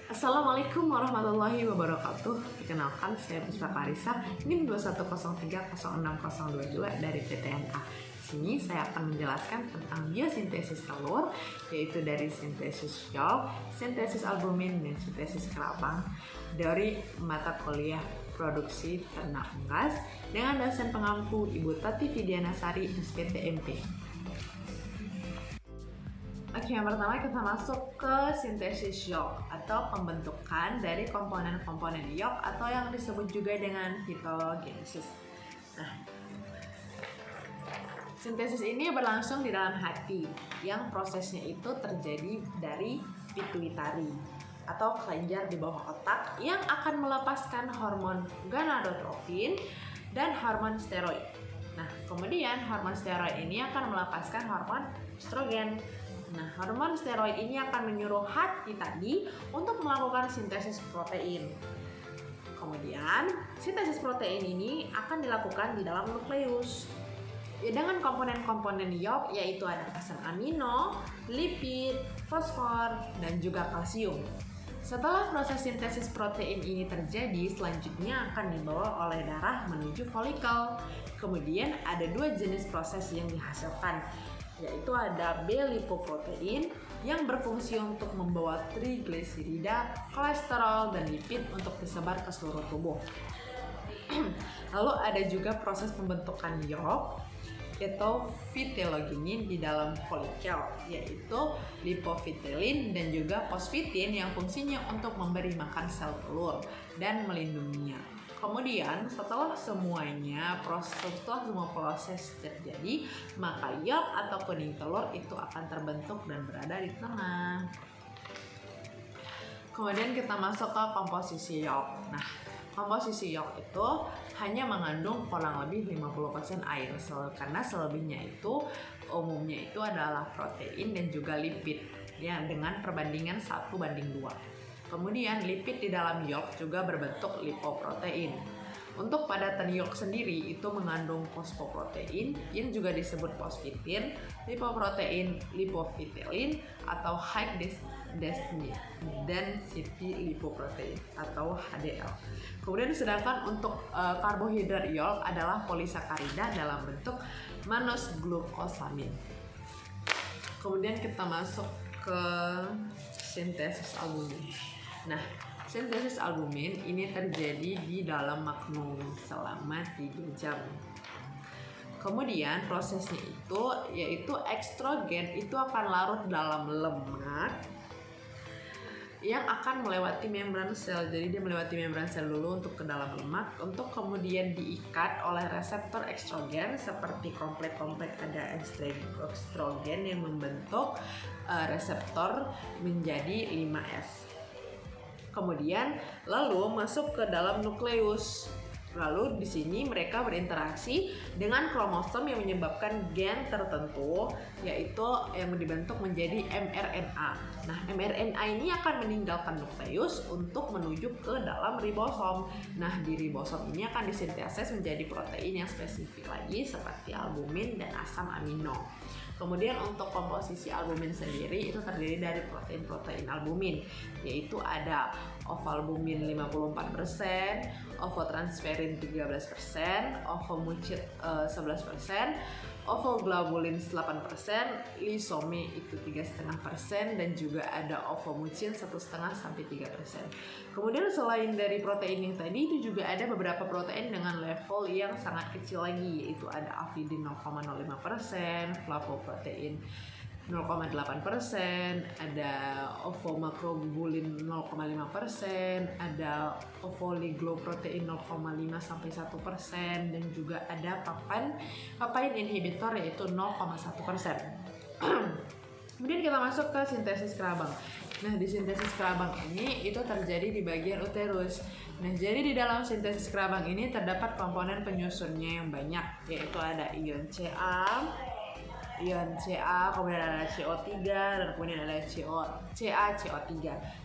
Assalamualaikum warahmatullahi wabarakatuh. Perkenalkan, saya Puspa Clarissa, NIM 21030622 dari PTNA. Di sini saya akan menjelaskan tentang biosintesis telur, yaitu dari sintesis yolk, sintesis albumin, dan sintesis kelabang dari mata kuliah produksi ternak unggas dengan dosen pengampu Ibu Tati Fidianasari, SPTMP. Oke, yang pertama kita masuk ke sintesis yolk atau pembentukan dari komponen-komponen yolk atau yang disebut juga dengan fitogenesis. Nah, sintesis ini berlangsung di dalam hati yang prosesnya itu terjadi dari pituitari atau kelenjar di bawah otak yang akan melepaskan hormon gonadotropin dan hormon steroid. Nah, kemudian hormon steroid ini akan melepaskan hormon estrogen. Nah, hormon steroid ini akan menyuruh hati tadi untuk melakukan sintesis protein. Kemudian, sintesis protein ini akan dilakukan di dalam nukleus. Ya, dengan komponen-komponen yolk yaitu ada asam amino, lipid, fosfor, dan juga kalsium. Setelah proses sintesis protein ini terjadi, selanjutnya akan dibawa oleh darah menuju folikel. Kemudian ada dua jenis proses yang dihasilkan, yaitu ada B-lipoprotein yang berfungsi untuk membawa trigliserida, kolesterol, dan lipid untuk disebar ke seluruh tubuh. Lalu ada juga proses pembentukan yolk atau vitellogenin di dalam folikel, yaitu lipofitelin dan juga fosfitin yang fungsinya untuk memberi makan sel telur dan melindunginya. Kemudian setelah semua proses terjadi, maka yolk atau kuning telur itu akan terbentuk dan berada di tengah. Kemudian kita masuk ke komposisi yolk. Nah, komposisi yolk itu hanya mengandung kurang lebih 50% air, karena selebihnya itu umumnya itu adalah protein dan juga lipid ya, dengan perbandingan 1:2. Kemudian lipid di dalam yolk juga berbentuk lipoprotein. Untuk padatan yolk sendiri itu mengandung fosfoprotein yang juga disebut fosfitin, lipoprotein, lipofitelin atau high density lipoprotein atau HDL. Kemudian sedangkan untuk karbohidrat yolk adalah polisakarida dalam bentuk mannose-glukosamin. Kemudian kita masuk ke sintesis albumin. Nah, sintesis albumin ini terjadi di dalam magnum selama 3 jam. Kemudian prosesnya itu yaitu estrogen itu akan larut dalam lemak yang akan melewati membran sel. Jadi dia melewati membran sel dulu untuk ke dalam lemak, untuk kemudian diikat oleh reseptor estrogen seperti kompleks ada estrogen yang membentuk reseptor menjadi 5S. Kemudian lalu masuk ke dalam nukleus. Lalu di sini mereka berinteraksi dengan kromosom yang menyebabkan gen tertentu, yaitu yang dibentuk menjadi mRNA. Nah, mRNA ini akan meninggalkan nukleus untuk menuju ke dalam ribosom. Nah, di ribosom ini akan disintesis menjadi protein yang spesifik lagi seperti albumin dan asam amino. Kemudian untuk komposisi albumin sendiri itu terdiri dari protein-protein albumin, yaitu ada ovalbumin 54%, ovotransferin 13%, ovomucin 11%, ovoglobulin 8%, lisome itu 3,5%, dan juga ada ovomucin 1,5-3%. Kemudian selain dari protein yang tadi itu juga ada beberapa protein dengan level yang sangat kecil lagi, yaitu ada avidin 0,05%, flavoprotein 0,8%, ada ovomakrobulin 0,5%, ada ovoligloprotein 0,5-1%, dan juga ada papain inhibitor yaitu 0,1%. Kemudian kita masuk ke sintesis kelabang. Nah, di sintesis kelabang ini itu terjadi di bagian uterus. Nah, jadi di dalam sintesis kelabang ini terdapat komponen penyusunnya yang banyak, yaitu ada ion Ca, kemudian ada CO3, dan kemudian ada CO3.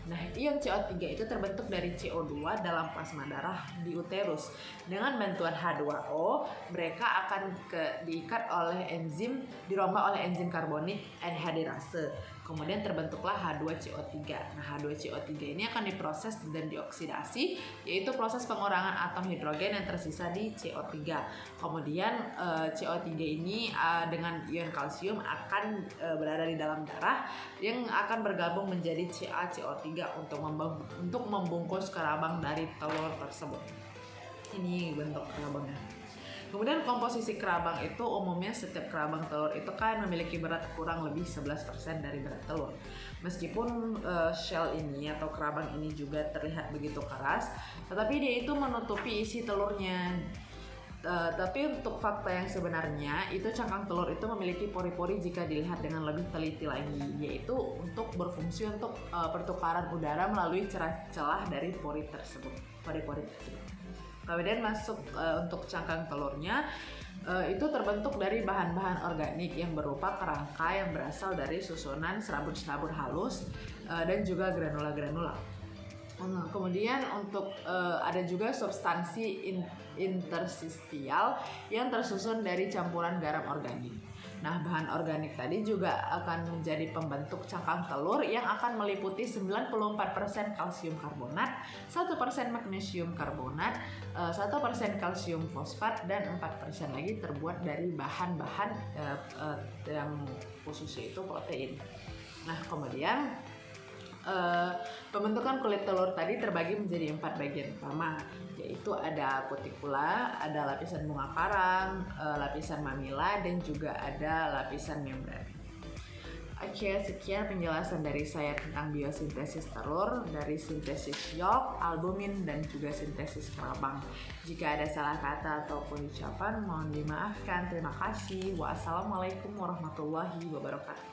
Nah, ion CO3 itu terbentuk dari CO2 dalam plasma darah di uterus. Dengan bantuan H2O, mereka akan diikat oleh enzim, dirombak oleh enzim karbonik anhidrase. Kemudian terbentuklah H2CO3. Nah, H2CO3 ini akan diproses dan dioksidasi, yaitu proses pengurangan atom hidrogen yang tersisa di CO3. Kemudian CO3 ini dengan ion kalsium akan berada di dalam darah yang akan bergabung menjadi CaCO3 untuk membungkus kerabang dari telur tersebut. Ini bentuk kerabangnya. Kemudian komposisi kerabang itu umumnya setiap kerabang telur itu kan memiliki berat kurang lebih 11% dari berat telur. Meskipun shell ini atau kerabang ini juga terlihat begitu keras, tetapi dia itu menutupi isi telurnya. Tapi untuk fakta yang sebenarnya itu cangkang telur itu memiliki pori-pori jika dilihat dengan lebih teliti lagi, yaitu untuk berfungsi untuk pertukaran udara melalui celah dari pori-pori tersebut. Kemudian masuk untuk cangkang telurnya itu terbentuk dari bahan-bahan organik yang berupa kerangka yang berasal dari susunan serabut-serabut halus dan juga granula-granula. Kemudian untuk ada juga substansi interstisial yang tersusun dari campuran garam organik. Nah, bahan organik tadi juga akan menjadi pembentuk cangkang telur yang akan meliputi 94% kalsium karbonat, 1% magnesium karbonat, 1% kalsium fosfat, dan 4% lagi terbuat dari bahan-bahan yang khususnya itu protein. Nah, kemudian pembentukan kulit telur tadi terbagi menjadi 4 bagian utama, yaitu ada kutikula, ada lapisan bunga karang, lapisan mamila, dan juga ada lapisan membran. Oke, sekian penjelasan dari saya tentang biosintesis telur, dari sintesis yolk, albumin, dan juga sintesis kerabang. Jika ada salah kata ataupun ucapan, mohon dimaafkan. Terima kasih. Wassalamualaikum warahmatullahi wabarakatuh.